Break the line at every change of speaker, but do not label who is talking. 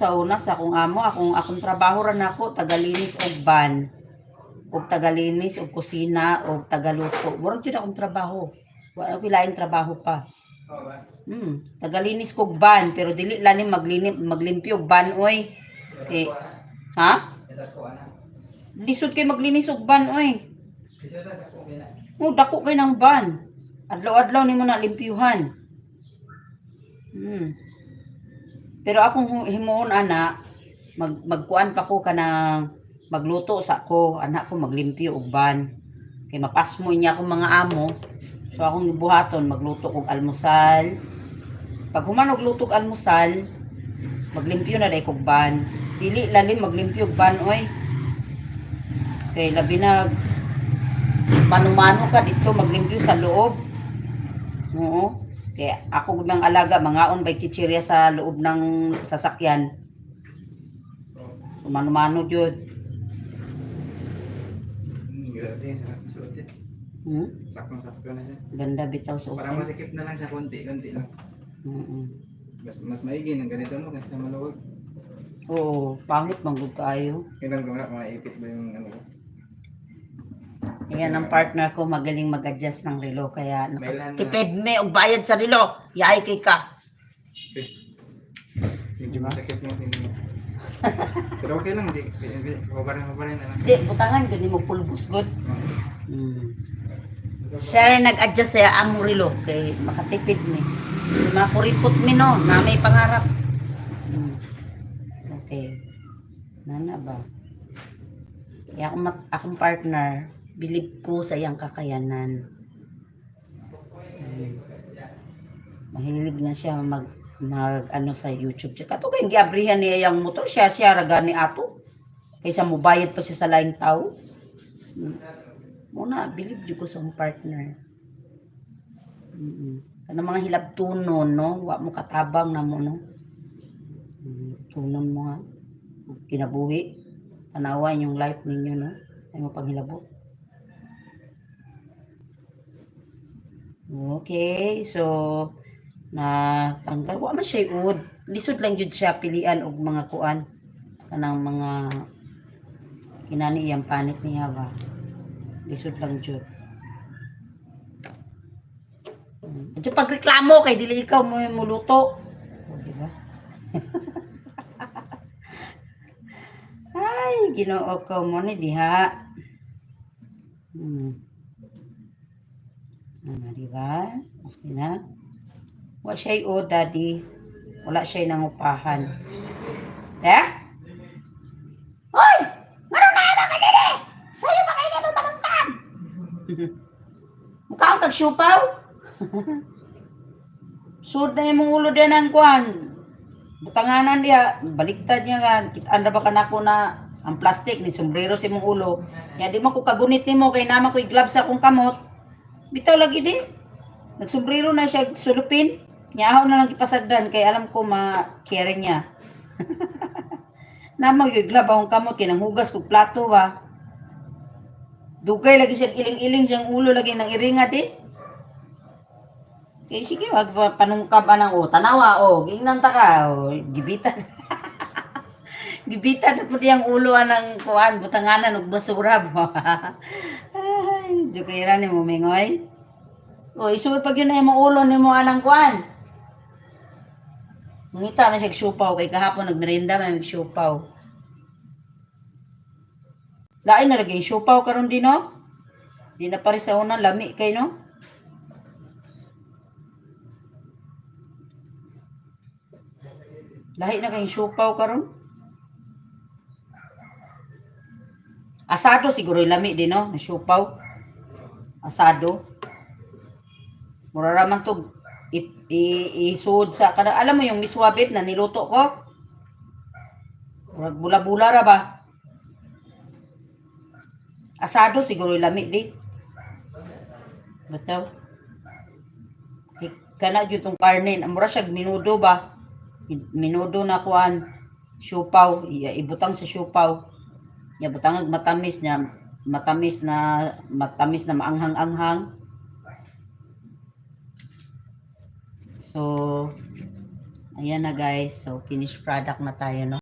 Sa una sa akong amo, akong trabaho ra nako tagalinis og van, og tagalinis og kusina og tagaluto. Murag jud akong trabaho. Wala ko lain trabaho pa. Tagalinis kog van pero dili lani maglimpyo og van oy. Okay. Ha? Lisod kay maglinis og van oy. Dako kay ng van. Adlaw-adlaw nimo na limpyuhan. Pero akong himuon ana, magkuan pa ko kanang magluto sa ko, anak ko maglimpyo og ban. Kay mapasmo niya akong mga amo. So akong gibuhaton magluto og almusal. Pag human og luto og almusal, maglimpyo na dai kog ban. Dili lalim maglimpyo og ban oy. Kay labi na mano-mano ka dito maglimpyo sa loob. Oo. Kaya ako gumang alaga, mangaon ba'y chichirya sa loob ng sasakyan. Mano-mano yun.
Grabe, sarap suotin. Sakong-sakto na siya.
Ganda bitaw suotin.
Parang masikip na lang siya, konti-konti lang. Mas maigi ng ganito no, kasi maluwag.
Oo, pangit manggod kayo.
Kailan ko nga, maipit ba yung ano ko?
Ayan ang partner ko, magaling mag-adjust ng relo. Kaya
Mailan na-
tipid me og bayad sa relo. Yay kay ka.
Medyo masakit yung tingin. Pero okay lang, hindi. Mabarin na lang.
Di, butangan gani mo pulbos good. Siya rin nag-adjust sa ang relo kay makatipid ni. Makuripot mi no, na may pangarap. Okay. Nana ba? Kaya akong partner, bilib ko sa iyang kakayanan. Mahilig na siya mag ano sa YouTube. Kato kayong giabrihan niya yung motor, siya raga ni ato. Kaysa mubayad pa siya sa laing tao. Muna, bilib ko sa akong partner. Kanang mga hilabtunon, no? Wa mo katabang na mo, no? Tunon mo nga. Kinabuhi. Tanawan yung life ninyo, no? Ay mo panghilabot. Okay, so na tanggal wa man siya ud. Lisod lang jud siya pilian og mga kuan kanang mga kinani iyang panit niya ba. Lisod lang jud. Jud pagreklamo kay dili ikaw mo muluto. Di ba? Ay, Ginoo ko mo ni diha. Diba? Okay na. Wa siya'y o, daddy. Wala siya'y nangupahan. Eh? Hoy! Marang na ka dili! Sa'yo ba kayo naman manungkan? Mukha akong kagsyupaw? Sud na yung ulo din ang kuhan. Butanganan diya. Baliktad niya nga. Kitaan na ba ka na ako na ang plastic ni sombrero sa imong ulo. Kaya di mo ko kagunit ni mo. Kaya naman ko'y gloves sa akong kamot. Bitaw lagi di. Nagsombrero na siya sulupin. Nyahaw na lang ipasagdan kay alam ko ma-carry niya. Namang yung glove akong kamot kinang hugas kong plato ba. Dugay lagi siya iling-iling siyang ulo lagi ng iringa di. Kaya sige panungkab anang tanawa gingnan ta ka gibitan. Gibitan po diyang ulo anang kuan butanganan ug basura ba. Ay, jukira ni mo mingoy. Isul pag yun na yung ulo ni mo anang kuan. Ngita man siya syupaw kay kahapon nagmerienda man syupaw. Lain na lagi yung syupaw karon din no? Di na pare sa una lami kay no? Lahi na kayong syupaw karon. Asado siguro yung lami din no? Na syupaw. Asado. Mura raman to isud sa kada alam mo yung miswa beef na niluto ko. Murag bula-bula ra ba? Asado siguro yung lami di. Bataw. Kana gyud tong karne, mura siya minudo ba? Minudo na kuan syupaw, ibutang sa syupaw. Ya butang matamis na maanghang-anghang. So Ayan na guys. So, finished product na tayo, no?